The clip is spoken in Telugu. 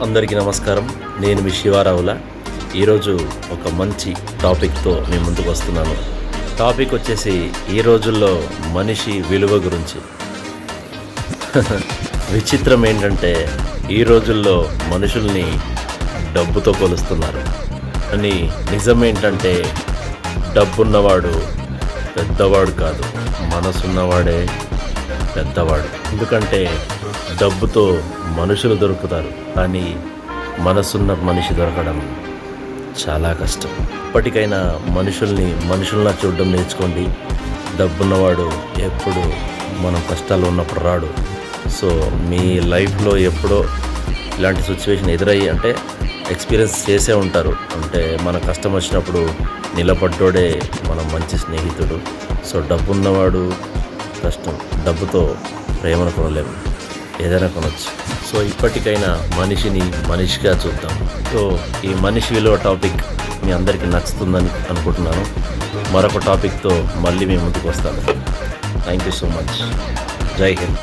అందరికీ నమస్కారం. నేను మీ శివారావుల. ఈరోజు ఒక మంచి టాపిక్తో మీ ముందుకు వస్తున్నాను. టాపిక్ వచ్చేసి ఈ రోజుల్లో మనిషి విలువ గురించి. విచిత్రం ఏంటంటే ఈ రోజుల్లో మనుషుల్ని డబ్బుతో కొలుస్తున్నారు. కానీ నిజం ఏంటంటే డబ్బున్నవాడు పెద్దవాడు కాదు, మనసున్నవాడే పెద్దవాడు. ఎందుకంటే డబ్బుతో మనుషులు దొరుకుతారు, కానీ మనసున్న మనిషి దొరకడం చాలా కష్టం. ఇప్పటికైనా మనుషుల్లా చూడడం నేర్చుకోండి. డబ్బున్నవాడు ఎప్పుడు మనం కష్టాలు ఉన్నప్పుడు రాడు. సో మీ లైఫ్లో ఎప్పుడో ఇలాంటి సిచ్యువేషన్ ఎదురయ్యి అంటే ఎక్స్పీరియన్స్ చేసే ఉంటారు. అంటే మన కష్టం వచ్చినప్పుడు నిలబడ్డోడే మన మంచి స్నేహితుడు. సో డబ్బున్నవాడు కష్టం, డబ్బుతో ప్రేమను కొనలేము, ఏదైనా కొనవచ్చు. సో ఇప్పటికైనా మనిషిని మనిషిగా చూద్దాం. సో ఈ మనిషి విలువ టాపిక్ మీ అందరికీ నచ్చుతుందని అనుకుంటున్నాను. మరొక టాపిక్తో మళ్ళీ మీ ముందుకు వస్తాను. Thank you so much. జై హింద్.